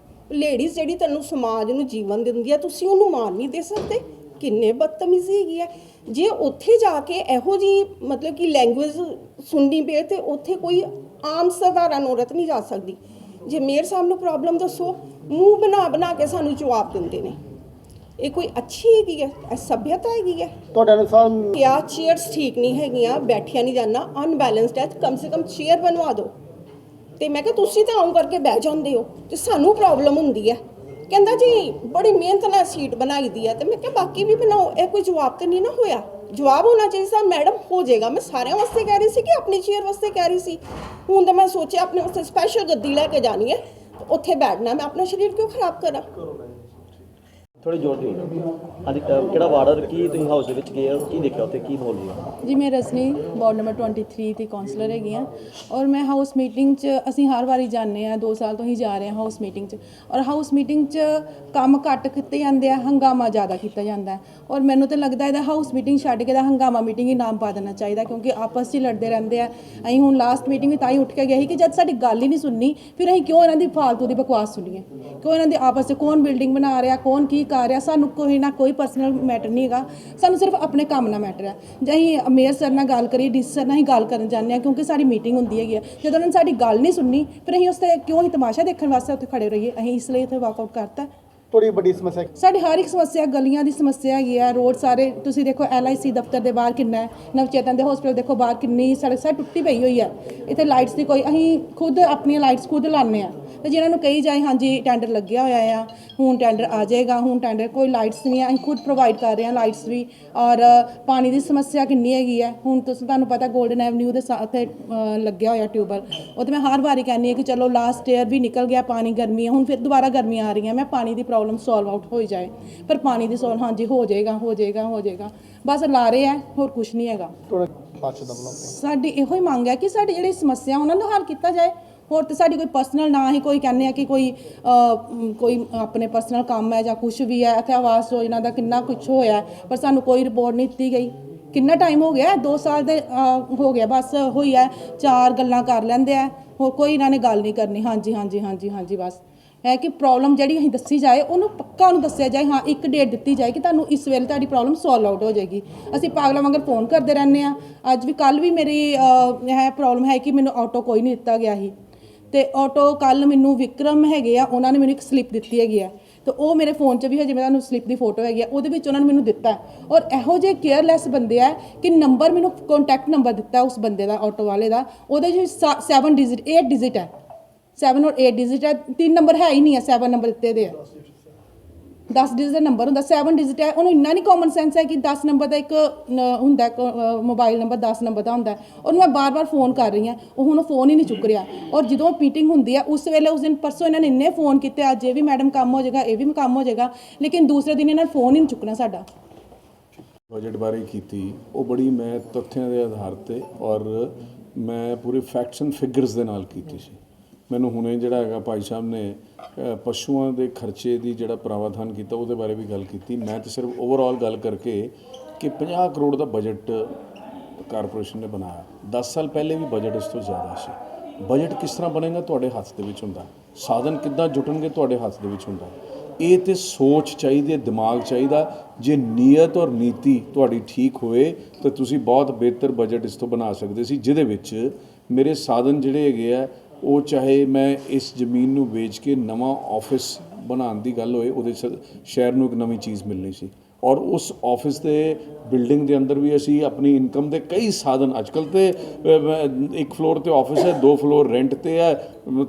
ਲੇਡੀਜ਼ ਜਿਹੜੀ ਤੈਨੂੰ ਸਮਾਜ ਨੂੰ ਜੀਵਨ ਦਿੰਦੀ ਹੈ, ਤੁਸੀਂ ਉਹਨੂੰ ਮਾਰ ਨਹੀਂ ਦੇ ਸਕਦੇ। ਕਿੰਨੇ ਬਦਤਮੀਜ਼ੀ ਹੈਗੀ ਹੈ। ਜੇ ਉੱਥੇ ਜਾ ਕੇ ਇਹੋ ਜਿਹੀ ਮਤਲਬ ਕਿ ਲੈਂਗੁਏਜ ਸੁਣਨੀ ਪਏ ਤੇ ਉੱਥੇ ਕੋਈ ਆਮ ਸਧਾਰਨ ਔਰਤ ਨਹੀਂ ਜਾ ਸਕਦੀ। ਜੇ ਮੇਅਰ ਸਾਹਿਬ ਨੂੰ ਪ੍ਰੋਬਲਮ ਦੱਸੋ, ਮੂੰਹ ਬਣਾ ਕੇ ਸਾਨੂੰ ਜਵਾਬ ਦਿੰਦੇ ਨੇ। ਇਹ ਕੋਈ ਅੱਛੀ ਹੈਗੀ ਹੈ, ਇਹ ਸੱਭਿਅਤਾ ਹੈਗੀ ਹੈ?
ਤੁਹਾਡੇ ਅਨੁਸਾਰ
ਕਿਆ ਚੇਅਰਸ ਠੀਕ ਨਹੀਂ ਹੈਗੀਆਂ, ਬੈਠਿਆ ਨਹੀਂ ਜਾਂਦਾ, ਅਨਬੈਲੈਂਸਡ ਹੈ, ਕਮ ਸੇ ਕਮ ਚੇਅਰ ਬਣਵਾ ਦਿਓ। ਤੇ ਮੈਂ ਕਿਹਾ ਤੁਸੀਂ ਤਾਂ ਆਉਂ ਕਰਕੇ ਬਹਿ ਜਾਂਦੇ ਹੋ ਤੇ ਸਾਨੂੰ ਪ੍ਰੋਬਲਮ ਹੁੰਦੀ ਹੈ। ਕਹਿੰਦਾ ਜੀ ਬੜੀ ਮਿਹਨਤ ਨਾਲ ਸੀਟ ਬਣਾਈ ਦੀ ਹੈ। ਤੇ ਮੈਂ ਕਿਹਾ ਬਾਕੀ ਵੀ ਬਣਾਓ, ਇਹ ਕੋਈ ਜਵਾਬ ਤਾਂ ਨਹੀਂ ਨਾ ਹੋਇਆ। ਜਵਾਬ ਹੋਣਾ ਚਾਹੀਦਾ ਮੈਡਮ, ਹੋ ਜਾਏਗਾ। ਮੈਂ ਸਾਰਿਆਂ ਵਾਸਤੇ ਕਹਿ ਰਹੀ ਸੀ ਕਿ ਆਪਣੀ ਚੇਅਰ ਵਾਸਤੇ ਕਹਿ ਰਹੀ ਸੀ। ਹੁਣ ਤਾਂ ਮੈਂ ਸੋਚਿਆ ਆਪਣੇ ਵਾਸਤੇ ਸਪੈਸ਼ਲ ਗੱਦੀ ਲੈ ਕੇ ਜਾਣੀ ਹੈ, ਉੱਥੇ ਬੈਠਣਾ। ਮੈਂ ਆਪਣਾ ਸਰੀਰ ਕਿਉਂ ਖਰਾਬ ਕਰਾਂ?
ਥੋੜੀ ਜ਼ੋਰ ਦਿਓ। ਹਾਂਜੀ ਕਿਹੜਾ ਵਾਰਡ ਔਰ ਕੀ ਤੁਸੀਂ ਹਾਊਸ ਦੇ ਵਿੱਚ ਗਏ ਹੋ, ਕੀ ਦੇਖਿਆ ਉੱਥੇ, ਕੀ ਮਾਹੌਲ ਰਿਹਾ?
ਜੀ ਮੈਂ ਰਜਨੀ ਵਾਰਡ ਨੰਬਰ 23 ਦੀ ਕਾਉਂਸਲਰ ਹੈਗੀ ਹਾਂ ਔਰ ਮੈਂ ਹਾਊਸ ਮੀਟਿੰਗ 'ਚ ਅਸੀਂ ਹਰ ਵਾਰੀ ਜਾਂਦੇ ਹਾਂ, 2 ਸਾਲ ਤੋਂ ਹੀ ਜਾ ਰਹੇ ਹਾਂ ਹਾਊਸ ਮੀਟਿੰਗ 'ਚ। ਔਰ ਹਾਊਸ ਮੀਟਿੰਗ 'ਚ ਕੰਮ ਘੱਟ ਕੀਤੇ ਜਾਂਦੇ ਆ, ਹੰਗਾਮਾ ਜ਼ਿਆਦਾ ਕੀਤਾ ਜਾਂਦਾ ਹੈ। ਔਰ ਮੈਨੂੰ ਤਾਂ ਲੱਗਦਾ ਇਹਦਾ ਹਾਊਸ ਮੀਟਿੰਗ ਛੱਡ ਕੇ ਦਾ ਹੰਗਾਮਾ ਮੀਟਿੰਗ ਹੀ ਨਾਮ ਪਾ ਦੇਣਾ ਚਾਹੀਦਾ, ਕਿਉਂਕਿ ਆਪਸ 'ਚ ਹੀ ਲੜਦੇ ਰਹਿੰਦੇ ਆ। ਅਸੀਂ ਹੁਣ ਲਾਸਟ ਮੀਟਿੰਗ ਵੀ ਤਾਂ ਹੀ ਉੱਠ ਕੇ ਗਏ ਸੀ ਕਿ ਜਦ ਸਾਡੀ ਗੱਲ ਹੀ ਨਹੀਂ ਸੁਣਨੀ, ਫਿਰ ਅਸੀਂ ਕਿਉਂ ਇਹਨਾਂ ਦੀ ਫਾਲਤੂ ਦੀ ਬਕਵਾਸ ਸੁਣੀਏ? ਕਿਉਂ ਇਹਨਾਂ ਦੇ ਆਪਸ 'ਚ ਕੌਣ ਬਿਲਡਿੰਗ ਬਣਾ ਰਿਹਾ, ਕੌਣ ਕੀ ਕਰ ਰਿਹਾ? ਸਾਨੂੰ ਕੋਈ ਨਾ ਕੋਈ ਪਰਸਨਲ ਮੈਟਰ ਨਹੀਂ ਹੈਗਾ, ਸਾਨੂੰ ਸਿਰਫ ਆਪਣੇ ਕੰਮ ਨਾਲ ਮੈਟਰ ਹੈ। ਜੇ ਅਸੀਂ ਮੇਅਰ ਸਰ ਨਾਲ ਗੱਲ ਕਰੀਏ, ਡੀਸੀ ਸਰ ਨਾਲ ਹੀ ਗੱਲ ਕਰਨ ਜਾਂਦੇ ਹਾਂ, ਕਿਉਂਕਿ ਸਾਡੀ ਮੀਟਿੰਗ ਹੁੰਦੀ ਹੈਗੀ ਹੈ। ਜਦੋਂ ਉਹਨਾਂ ਨੇ ਸਾਡੀ ਗੱਲ ਨਹੀਂ ਸੁਣਨੀ, ਫਿਰ ਅਸੀਂ ਉਸ 'ਤੇ ਕਿਉਂ ਹੀ ਤਮਾਸ਼ਾ ਦੇਖਣ ਵਾਸਤੇ ਉੱਥੇ ਖੜੇ ਰਹੀਏ? ਅਸੀਂ ਇਸ ਲਈ ਉੱਥੇ ਵਾਕਆਊਟ ਕਰਤਾ।
ਥੋੜੀ ਵੱਡੀ ਸਮੱਸਿਆ
ਸਾਡੀ ਹਰ ਇੱਕ ਸਮੱਸਿਆ, ਗਲੀਆਂ ਦੀ ਸਮੱਸਿਆ ਹੈਗੀ ਹੈ, ਰੋਡ ਸਾਰੇ ਤੁਸੀਂ ਦੇਖੋ, LIC ਦਫ਼ਤਰ ਦੇ ਬਾਹਰ ਕਿੰਨਾ ਹੈ, ਨਵਚੇਤਨ ਦੇ ਹਸਪਤਾਲ ਦੇਖੋ ਬਾਹਰ ਕਿੰਨੀ ਸੜਕ ਸਾਰੀ ਟੁੱਟੀ ਪਈ ਹੋਈ ਹੈ। ਇੱਥੇ ਲਾਈਟਸ ਦੀ ਕੋਈ, ਅਸੀਂ ਖੁਦ ਆਪਣੀਆਂ ਲਾਈਟਸ ਖੁਦ ਲਾਉਂਦੇ ਹਾਂ। ਤੇ ਜਿਹਨਾਂ ਨੂੰ ਕਹੀ ਜਾਏ ਹਾਂਜੀ ਟੈਂਡਰ ਲੱਗਿਆ ਹੋਇਆ ਆ, ਹੁਣ ਟੈਂਡਰ ਆ ਜਾਏਗਾ, ਹੁਣ ਟੈਂਡਰ ਕੋਈ ਲਾਈਟਸ ਨਹੀਂ ਹੈ, ਅਸੀਂ ਖੁਦ ਪ੍ਰੋਵਾਈਡ ਕਰ ਰਹੇ ਹਾਂ ਲਾਈਟਸ ਵੀ। ਔਰ ਪਾਣੀ ਦੀ ਸਮੱਸਿਆ ਕਿੰਨੀ ਹੈਗੀ ਹੈ। ਹੁਣ ਤੁਹਾਨੂੰ ਪਤਾ ਗੋਲਡਨ ਐਵਨਿਊ ਦੇ ਉੱਥੇ ਲੱਗਿਆ ਹੋਇਆ ਟਿਊਬਲ, ਉਹ ਤਾਂ ਮੈਂ ਹਰ ਵਾਰੀ ਕਹਿੰਦੀ ਹਾਂ ਕਿ ਚਲੋ ਲਾਸਟ ਈਅਰ ਵੀ ਨਿਕਲ ਗਿਆ ਪਾਣੀ, ਗਰਮੀ ਹੈ, ਹੁਣ ਫਿਰ ਦੁਬਾਰਾ ਗਰਮੀਆਂ ਆ ਰਹੀਆਂ, ਮੈਂ ਪਾਣੀ ਦੀ ਪ੍ਰੋਬਲਮ ਸੋਲਵ ਆਊਟ ਹੋ ਜਾਏ। ਪਰ ਪਾਣੀ ਦੀ ਸੋਲਵ ਹਾਂਜੀ ਹੋ ਜਾਏਗਾ ਬਸ ਲਾ ਰਹੇ ਹੈ, ਹੋਰ ਕੁਛ ਨਹੀਂ ਹੈਗਾ। ਸਾਡੀ ਇਹੋ ਹੀ ਮੰਗ ਹੈ ਕਿ ਸਾਡੀ ਜਿਹੜੀ ਸਮੱਸਿਆ ਉਹਨਾਂ ਦਾ ਹੱਲ ਕੀਤਾ ਜਾਏ। ਹੋਰ ਤਾਂ ਸਾਡੀ ਕੋਈ ਪਰਸਨਲ ਨਾ ਹੀ ਕੋਈ ਕਹਿੰਦੇ ਆ ਕਿ ਕੋਈ ਆਪਣੇ ਪਰਸਨਲ ਕੰਮ ਹੈ ਜਾਂ ਕੁਛ ਵੀ ਹੈ। ਇੱਥੇ ਆਵਾਸ ਯੋਜਨਾ ਦਾ ਕਿੰਨਾ ਕੁਛ ਹੋਇਆ, ਪਰ ਸਾਨੂੰ ਕੋਈ ਰਿਪੋਰਟ ਨਹੀਂ ਦਿੱਤੀ ਗਈ। ਕਿੰਨਾ ਟਾਈਮ ਹੋ ਗਿਆ, 2 ਸਾਲ ਦੇ ਹੋ ਗਿਆ ਬਸ ਹੋਈ ਹੈ, 4 ਗੱਲਾਂ ਕਰ ਲੈਂਦੇ ਆ, ਹੋਰ ਕੋਈ ਇਹਨਾਂ ਨੇ ਗੱਲ ਨਹੀਂ ਕਰਨੀ। ਹਾਂਜੀ ਬਸ ਹੈ ਕਿ ਪ੍ਰੋਬਲਮ ਜਿਹੜੀ ਅਸੀਂ ਦੱਸੀ ਜਾਏ, ਉਹਨੂੰ ਪੱਕਾ ਉਹਨੂੰ ਦੱਸਿਆ ਜਾਏ। ਹਾਂ, ਇੱਕ ਡੇਟ ਦਿੱਤੀ ਜਾਏ ਕਿ ਤੁਹਾਨੂੰ ਇਸ ਵੇਲੇ ਤੁਹਾਡੀ ਪ੍ਰੋਬਲਮ ਸੋਲਵ ਆਊਟ ਹੋ ਜਾਏਗੀ। ਅਸੀਂ ਪਾਗਲਾਂ ਵਾਂਗਰ ਫੋਨ ਕਰਦੇ ਰਹਿੰਦੇ ਹਾਂ। ਅੱਜ ਵੀ ਕੱਲ੍ਹ ਵੀ ਮੇਰੀ ਇਹ ਪ੍ਰੋਬਲਮ ਹੈ ਕਿ ਮੈਨੂੰ ਆਟੋ ਕੋਈ ਨਹੀਂ ਦਿੱਤਾ ਗਿਆ ਸੀ। ਤੇ ਆਟੋ ਕੱਲ ਮੈਨੂੰ ਵਿਕਰਮ ਹੈਗੇ ਆ, ਉਹਨਾਂ ਨੇ ਮੈਨੂੰ ਇੱਕ ਸਲਿੱਪ ਦਿੱਤੀ ਹੈਗੀ ਆ, ਤੇ ਉਹ ਮੇਰੇ ਫੋਨ 'ਚ ਵੀ ਹਜੇ ਮੈਂ ਤੁਹਾਨੂੰ ਸਲਿੱਪ ਦੀ ਫੋਟੋ ਹੈਗੀ ਆ, ਉਹਦੇ ਵਿੱਚ ਉਹਨਾਂ ਨੇ ਮੈਨੂੰ ਦਿੱਤਾ। ਔਰ ਇਹੋ ਜਿਹੇ ਕੇਅਰਲੈਸ ਬੰਦੇ ਆ ਕਿ ਨੰਬਰ ਮੈਨੂੰ ਕੰਟੈਕਟ ਨੰਬਰ ਦਿੱਤਾ ਉਸ ਬੰਦੇ ਦਾ, ਆਟੋ ਵਾਲੇ ਦਾ, ਉਹਦੇ 'ਚ 7 ਡਿਜਿਟ 8 ਡਿਜਿਟ ਹੈ, 7 ਔਰ 8 ਡਿਜਿਟ ਹੈ, 3 ਨੰਬਰ ਹੈ ਹੀ ਨਹੀਂ ਹੈ, 7 ਨੰਬਰ ਦਿੱਤੇ ਦੇ ਆ। 10 ਡਿਜਿਟ ਦਾ ਨੰਬਰ ਹੁੰਦਾ, 7 ਡਿਜਿਟ ਹੈ, ਉਹਨੂੰ ਇੰਨਾ ਨਹੀਂ ਕਾਮਨ ਸੈਂਸ ਹੈ ਕਿ 10 ਨੰਬਰ ਦਾ ਇੱਕ ਹੁੰਦਾ ਮੋਬਾਈਲ ਨੰਬਰ 10 ਨੰਬਰ ਦਾ ਹੁੰਦਾ। ਉਹਨੂੰ ਮੈਂ ਬਾਰ-ਬਾਰ ਫੋਨ ਕਰ ਰਹੀ ਹਾਂ, ਉਹ ਹੁਣ ਫੋਨ ਹੀ ਨਹੀਂ ਚੁੱਕ ਰਿਹਾ। ਔਰ ਜਦੋਂ ਮੀਟਿੰਗ ਹੁੰਦੀ ਹੈ ਉਸ ਵੇਲੇ, ਉਸ ਦਿਨ ਪਰਸੋਂ ਇਹਨਾਂ ਨੇ ਇੰਨੇ ਫੋਨ ਕੀਤੇ, ਅੱਜ ਇਹ ਵੀ ਮੈਡਮ ਕੰਮ ਹੋ ਜਾਏਗਾ, ਇਹ ਵੀ ਕੰਮ ਹੋ ਜਾਏਗਾ, ਲੇਕਿਨ ਦੂਸਰੇ ਦਿਨ ਇਹਨਾਂ ਨੇ ਫੋਨ ਹੀ ਨਹੀਂ ਚੁੱਕਣਾ ਸਾਡਾ।
ਬਜਟ ਬਾਰੇ ਕੀਤੀ ਉਹ ਬੜੀ ਮੈਂ ਤੱਥਿਆਂ ਦੇ ਆਧਾਰ ਤੇ ਔਰ ਮੈਂ ਪੂਰੇ ਫੈਕਟਸ ਐਂਡ ਫਿਗਰਸ ਦੇ ਨਾਲ ਕੀਤੀ ਸੀ। ਮੈਨੂੰ ਹੁਣੇ ਜਿਹੜਾ ਹੈਗਾ ਭਾਈ ਸਾਹਿਬ ਨੇ ਪਸ਼ੂਆਂ ਦੇ ਖਰਚੇ ਦੀ ਜਿਹੜਾ ਪ੍ਰਾਵਧਾਨ ਕੀਤਾ ਉਹਦੇ ਬਾਰੇ ਵੀ ਗੱਲ ਕੀਤੀ। ਮੈਂ ਤਾਂ ਸਿਰਫ ਓਵਰਆਲ ਗੱਲ ਕਰਕੇ ਕਿ 50 ਕਰੋੜ ਦਾ ਬਜਟ ਕਾਰਪੋਰੇਸ਼ਨ ਨੇ ਬਣਾਇਆ। 10 ਸਾਲ ਪਹਿਲੇ ਵੀ ਬਜਟ ਇਸ ਤੋਂ ਜ਼ਿਆਦਾ ਸੀ। ਬਜਟ ਕਿਸ ਤਰ੍ਹਾਂ ਬਣੇਗਾ ਤੁਹਾਡੇ ਹੱਥ ਦੇ ਵਿੱਚ ਹੁੰਦਾ, ਸਾਧਨ ਕਿੱਦਾਂ ਜੁਟਣਗੇ ਤੁਹਾਡੇ ਹੱਥ ਦੇ ਵਿੱਚ ਹੁੰਦਾ। ਇਹ ਤੇ ਸੋਚ ਚਾਹੀਦੀ ਹੈ, ਦਿਮਾਗ ਚਾਹੀਦਾ। ਜੇ ਨੀਅਤ ਔਰ ਨੀਤੀ ਤੁਹਾਡੀ ਠੀਕ ਹੋਏ ਤਾਂ ਤੁਸੀਂ ਬਹੁਤ ਬਿਹਤਰ ਬਜਟ ਇਸ ਤੋਂ ਬਣਾ ਸਕਦੇ ਸੀ, ਜਿਹਦੇ ਵਿੱਚ ਮੇਰੇ ਸਾਧਨ ਜਿਹੜੇ ਹੈਗੇ ਆ ਉਹ ਚਾਹੇ ਮੈਂ ਇਸ ਜ਼ਮੀਨ ਨੂੰ ਵੇਚ ਕੇ ਨਵਾਂ ਆਫਿਸ ਬਣਾਉਣ ਦੀ ਗੱਲ ਹੋਏ, ਉਹਦੇ 'ਚ ਸ਼ਹਿਰ ਨੂੰ ਇੱਕ ਨਵੀਂ ਚੀਜ਼ ਮਿਲਣੀ ਸੀ। ਔਰ ਉਸ ਆਫਿਸ ਦੇ ਬਿਲਡਿੰਗ ਦੇ ਅੰਦਰ ਵੀ ਅਸੀਂ ਆਪਣੀ ਇਨਕਮ ਦੇ ਕਈ ਸਾਧਨ, ਅੱਜ ਕੱਲ੍ਹ ਤੇ ਇੱਕ ਫਲੋਰ ਤੇ ਆਫਿਸ ਹੈ, 2 ਫਲੋਰ ਰੈਂਟ ਤੇ ਹੈ,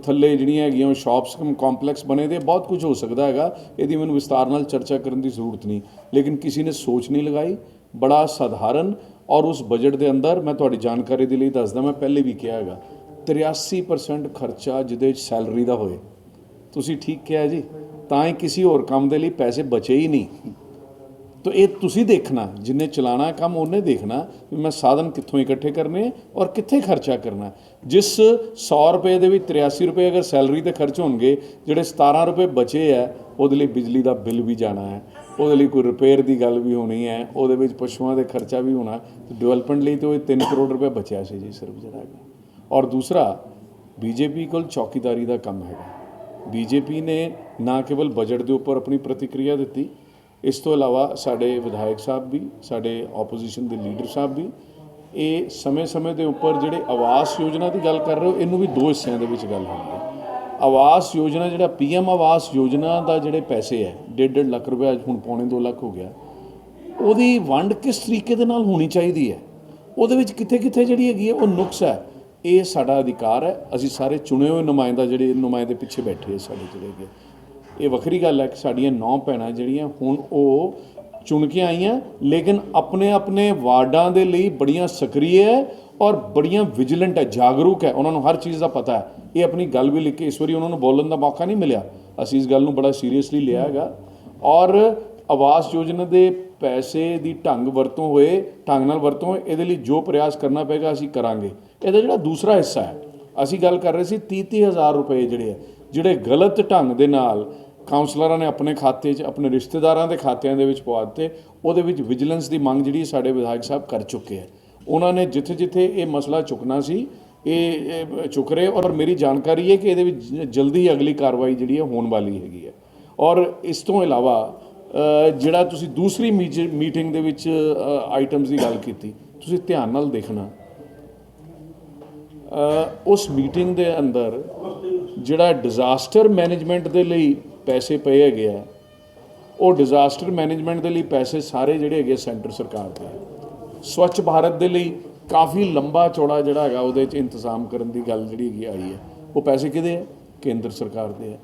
ਥੱਲੇ ਜਿਹੜੀਆਂ ਹੈਗੀਆਂ ਸ਼ਾਪਸ ਕੰਪਲੈਕਸ ਬਣੇ ਦੇ, ਬਹੁਤ ਕੁਝ ਹੋ ਸਕਦਾ ਹੈਗਾ। ਇਹਦੀ ਮੈਨੂੰ ਵਿਸਤਾਰ ਨਾਲ ਚਰਚਾ ਕਰਨ ਦੀ ਜ਼ਰੂਰਤ ਨਹੀਂ, ਲੇਕਿਨ ਕਿਸੇ ਨੇ ਸੋਚ ਨਹੀਂ ਲਗਾਈ। ਬੜਾ ਸਧਾਰਨ ਔਰ ਉਸ ਬਜਟ ਦੇ ਅੰਦਰ ਮੈਂ ਤੁਹਾਡੀ ਜਾਣਕਾਰੀ ਦੇ ਲਈ ਦੱਸਦਾ, ਮੈਂ ਪਹਿਲੇ ਵੀ ਕਿਹਾ ਹੈਗਾ 83% ਖਰਚਾ ਜਿਹਦੇ ਵਿੱਚ ਸੈਲਰੀ ਦਾ ਹੋਏ। ਤੁਸੀਂ ਠੀਕ ਕਿਹਾ ਜੀ, ਤਾਂ ਹੀ ਕਿਸੇ ਹੋਰ ਕੰਮ ਦੇ ਲਈ ਪੈਸੇ ਬਚੇ ਹੀ ਨਹੀਂ। ਤਾਂ ਇਹ ਤੁਸੀਂ ਦੇਖਣਾ, ਜਿੰਨੇ ਚਲਾਣਾ ਕੰਮ ਉਹਨੇ ਦੇਖਣਾ ਵੀ ਮੈਂ ਸਾਧਨ ਕਿੱਥੋਂ ਇਕੱਠੇ ਕਰਨੇ ਔਰ ਕਿੱਥੇ ਖਰਚਾ ਕਰਨਾ। ਜਿਸ 100 ਰੁਪਏ ਦੇ ਵਿੱਚ 83 ਰੁਪਏ ਅਗਰ ਸੈਲਰੀ ਤੇ ਖਰਚ ਹੋਣਗੇ, ਜਿਹੜੇ 17 ਰੁਪਏ ਬਚੇ ਹੈ ਉਹਦੇ ਲਈ ਬਿਜਲੀ ਦਾ ਬਿੱਲ ਵੀ ਜਾਣਾ ਹੈ, ਉਹਦੇ ਲਈ ਕੋਈ ਰਿਪੇਅਰ ਦੀ ਗੱਲ ਵੀ ਹੋਣੀ ਹੈ, ਉਹਦੇ ਵਿੱਚ ਪਸ਼ੂਆਂ ਦੇ ਖਰਚਾ ਵੀ ਹੋਣਾ। ਡਿਵੈਲਪਮੈਂਟ ਲਈ ਤਾਂ ਉਹ 3 ਕਰੋੜ ਰੁਪਏ ਬਚਿਆ ਸੀ ਜੀ ਸਿਰਫ ਜਿਹੜਾ ਹੈਗਾ। ਔਰ ਦੂਸਰਾ, ਬੀਜੇਪੀ ਕੋਲ ਚੌਕੀਦਾਰੀ ਦਾ ਕੰਮ ਹੈਗਾ। ਬੀਜੇਪੀ ਨੇ ਨਾ ਕੇਵਲ ਬਜਟ ਦੇ ਉੱਪਰ ਆਪਣੀ ਪ੍ਰਤੀਕਿਰਿਆ ਦਿੱਤੀ, ਇਸ ਤੋਂ ਇਲਾਵਾ ਸਾਡੇ ਵਿਧਾਇਕ ਸਾਹਿਬ ਵੀ, ਸਾਡੇ ਆਪੋਜੀਸ਼ਨ ਦੇ ਲੀਡਰ ਸਾਹਿਬ ਵੀ ਇਹ ਸਮੇਂ-ਸਮੇਂ ਦੇ ਉੱਪਰ ਜਿਹੜੇ ਆਵਾਸ ਯੋਜਨਾ ਦੀ ਗੱਲ ਕਰ ਰਹੇ ਹੋ, ਇਹਨੂੰ ਵੀ 2 ਹਿੱਸਿਆਂ ਦੇ ਵਿੱਚ ਗੱਲ ਹੁੰਦੀ ਹੈ। ਆਵਾਸ ਯੋਜਨਾ ਜਿਹੜਾ PM ਆਵਾਸ ਯੋਜਨਾ ਦਾ ਜਿਹੜੇ ਪੈਸੇ ਹੈ 1.5 ਲੱਖ ਰੁਪਏ, ਹੁਣ ਪੌਣੇ 2 ਲੱਖ ਹੋ ਗਿਆ, ਉਹਦੀ ਵੰਡ ਕਿਸ ਤਰੀਕੇ ਦੇ ਨਾਲ ਹੋਣੀ ਚਾਹੀਦੀ ਹੈ, ਉਹਦੇ ਵਿੱਚ ਕਿੱਥੇ-ਕਿੱਥੇ ਜਿਹੜੀ ਹੈਗੀ ਹੈ ਉਹ ਨੁਕਸ ਹੈ। ਇਹ ਸਾਡਾ ਅਧਿਕਾਰ ਹੈ। ਅਸੀਂ ਸਾਰੇ ਚੁਣੇ ਹੋਏ ਨੁਮਾਇੰਦੇ ਪਿੱਛੇ ਬੈਠੇ ਸਾਡੇ ਜਿਹੜੇ ਹੈਗੇ। ਇਹ ਵੱਖਰੀ ਗੱਲ ਹੈ ਕਿ ਸਾਡੀਆਂ 9 ਭੈਣਾਂ ਜਿਹੜੀਆਂ ਹੁਣ ਉਹ ਚੁਣ ਕੇ ਆਈਆਂ, ਲੇਕਿਨ ਆਪਣੇ ਵਾਰਡਾਂ ਦੇ ਲਈ ਬੜੀਆਂ ਸਕਰੀਏ ਹੈ ਔਰ ਬੜੀਆਂ ਵਿਜੀਲੈਂਟ ਹੈ, ਜਾਗਰੂਕ ਹੈ, ਉਹਨਾਂ ਨੂੰ ਹਰ ਚੀਜ਼ ਦਾ ਪਤਾ ਹੈ। ਇਹ ਆਪਣੀ ਗੱਲ ਵੀ ਲਿਖ ਕੇ, ਇਸ ਵਾਰੀ ਉਹਨਾਂ ਨੂੰ ਬੋਲਣ ਦਾ ਮੌਕਾ ਨਹੀਂ ਮਿਲਿਆ, ਅਸੀਂ ਇਸ ਗੱਲ ਨੂੰ ਬੜਾ ਸੀਰੀਅਸਲੀ ਲਿਆ ਹੈਗਾ। ਔਰ ਆਵਾਸ ਯੋਜਨਾ ਦੇ ਪੈਸੇ ਦੀ ਢੰਗ ਨਾਲ ਵਰਤੋਂ ਇਹਦੇ ਲਈ ਜੋ ਪ੍ਰਯਾਸ ਕਰਨਾ ਪਏਗਾ ਅਸੀਂ ਕਰਾਂਗੇ। ਇਹਦਾ ਜਿਹੜਾ ਦੂਸਰਾ ਹਿੱਸਾ ਹੈ, ਅਸੀਂ ਗੱਲ ਕਰ ਰਹੇ ਸੀ 30,000 ਰੁਪਏ ਜਿਹੜੇ ਗਲਤ ਢੰਗ ਦੇ ਨਾਲ ਕਾਉਂਸਲਰਾਂ ਨੇ ਆਪਣੇ ਖਾਤੇ 'ਚ, ਆਪਣੇ ਰਿਸ਼ਤੇਦਾਰਾਂ ਦੇ ਖਾਤਿਆਂ ਦੇ ਵਿੱਚ ਪਵਾ ਦਿੱਤੇ। ਉਹਦੇ ਵਿੱਚ ਵਿਜੀਲੈਂਸ ਦੀ ਮੰਗ ਜਿਹੜੀ ਸਾਡੇ ਵਿਧਾਇਕ ਸਾਹਿਬ ਕਰ ਚੁੱਕੇ ਹੈ। ਉਹਨਾਂ ਨੇ ਜਿੱਥੇ ਇਹ ਮਸਲਾ ਚੁੱਕਣਾ ਸੀ ਇਹ ਚੁੱਕ ਰਹੇ, ਔਰ ਮੇਰੀ ਜਾਣਕਾਰੀ ਹੈ ਕਿ ਇਹਦੇ ਵਿੱਚ ਜਲਦੀ ਹੀ ਅਗਲੀ ਕਾਰਵਾਈ ਜਿਹੜੀ ਹੈ ਹੋਣ ਵਾਲੀ ਹੈਗੀ ਹੈ। ਔਰ ਇਸ ਤੋਂ ਇਲਾਵਾ ਜਿਹੜਾ ਤੁਸੀਂ ਦੂਸਰੀ ਮੀਟਿੰਗ ਦੇ ਵਿੱਚ ਆਈਟਮਸ ਦੀ ਗੱਲ ਕੀਤੀ, ਤੁਸੀਂ ਧਿਆਨ ਨਾਲ ਦੇਖਣਾ, ਉਸ ਮੀਟਿੰਗ ਦੇ ਅੰਦਰ ਜਿਹੜਾ ਡਿਜ਼ਾਸਟਰ ਮੈਨੇਜਮੈਂਟ ਦੇ ਲਈ ਪੈਸੇ ਪਏ ਹੈਗੇ ਆ, ਉਹ ਡਿਜ਼ਾਸਟਰ ਮੈਨੇਜਮੈਂਟ ਦੇ ਲਈ ਪੈਸੇ ਸਾਰੇ ਜਿਹੜੇ ਹੈਗੇ ਸੈਂਟਰ ਸਰਕਾਰ ਦੇ। ਸਵੱਛ ਭਾਰਤ ਦੇ ਲਈ ਕਾਫੀ ਲੰਬਾ ਚੌੜਾ ਜਿਹੜਾ ਹੈਗਾ ਉਹਦੇ 'ਚ ਇੰਤਜ਼ਾਮ ਕਰਨ ਦੀ ਗੱਲ ਜਿਹੜੀ ਹੈਗੀ ਆਈ ਹੈ, ਉਹ ਪੈਸੇ ਕਿਹਦੇ ਹੈ? ਕੇਂਦਰ ਸਰਕਾਰ ਦੇ ਹੈ।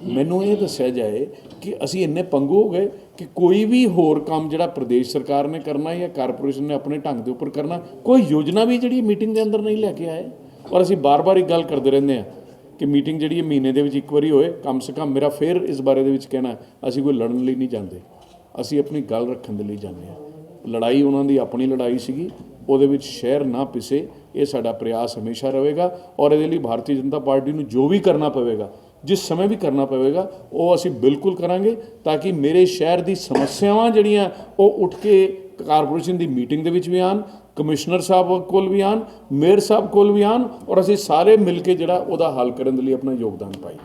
ਮੈਨੂੰ ਇਹ ਦੱਸਿਆ ਜਾਏ ਕਿ ਅਸੀਂ ਇੰਨੇ ਪੰਗੂ ਹੋ ਗਏ ਕਿ ਕੋਈ ਵੀ ਹੋਰ ਕੰਮ ਜਿਹੜਾ ਪ੍ਰਦੇਸ਼ ਸਰਕਾਰ ਨੇ ਕਰਨਾ ਜਾਂ ਕਾਰਪੋਰੇਸ਼ਨ ਨੇ ਆਪਣੇ ਢੰਗ ਦੇ ਉੱਪਰ ਕਰਨਾ, ਕੋਈ ਯੋਜਨਾ ਵੀ ਜਿਹੜੀ ਮੀਟਿੰਗ ਦੇ ਅੰਦਰ ਨਹੀਂ ਲੈ ਕੇ ਆਏ। ਔਰ ਅਸੀਂ ਬਾਰ-ਬਾਰ ਇੱਕ ਗੱਲ ਕਰਦੇ ਰਹਿੰਦੇ ਹਾਂ ਕਿ ਮੀਟਿੰਗ ਜਿਹੜੀ ਮਹੀਨੇ ਦੇ ਵਿੱਚ ਇੱਕ ਵਾਰੀ ਹੋਏ ਕਮ ਸੇ ਕਮ। ਮੇਰਾ ਫਿਰ ਇਸ ਬਾਰੇ ਦੇ ਵਿੱਚ ਕਹਿਣਾ, ਅਸੀਂ ਕੋਈ ਲੜਨ ਲਈ ਨਹੀਂ ਜਾਂਦੇ, ਅਸੀਂ ਆਪਣੀ ਗੱਲ ਰੱਖਣ ਦੇ ਲਈ ਜਾਂਦੇ ਹਾਂ। ਲੜਾਈ ਉਹਨਾਂ ਦੀ ਆਪਣੀ ਲੜਾਈ ਸੀਗੀ, ਉਹਦੇ ਵਿੱਚ ਸ਼ਹਿਰ ਨਾ ਪਿਸੇ, ਇਹ ਸਾਡਾ ਪ੍ਰਯਾਸ ਹਮੇਸ਼ਾ ਰਹੇਗਾ। ਔਰ ਇਹਦੇ ਲਈ ਭਾਰਤੀ ਜਨਤਾ ਪਾਰਟੀ ਨੂੰ ਜੋ ਵੀ ਕਰਨਾ ਪਵੇਗਾ, ਜਿਸ ਸਮੇਂ ਵੀ ਕਰਨਾ ਪਵੇਗਾ, ਉਹ ਅਸੀਂ ਬਿਲਕੁਲ ਕਰਾਂਗੇ, ਤਾਂ ਕਿ ਮੇਰੇ ਸ਼ਹਿਰ ਦੀ ਸਮੱਸਿਆਵਾਂ ਜਿਹੜੀਆਂ ਉਹ ਉੱਠ ਕੇ ਕਾਰਪੋਰੇਸ਼ਨ ਦੀ ਮੀਟਿੰਗ ਦੇ ਵਿੱਚ ਵੀ ਆਉਣ, ਕਮਿਸ਼ਨਰ ਸਾਹਿਬ ਕੋਲ ਵੀ ਆਉਣ, ਮੇਅਰ ਸਾਹਿਬ ਕੋਲ ਵੀ ਆਉਣ, ਔਰ ਅਸੀਂ ਸਾਰੇ ਮਿਲ ਕੇ ਜਿਹੜਾ ਉਹਦਾ ਹੱਲ ਕਰਨ ਦੇ ਲਈ ਆਪਣਾ ਯੋਗਦਾਨ ਪਾਈਏ।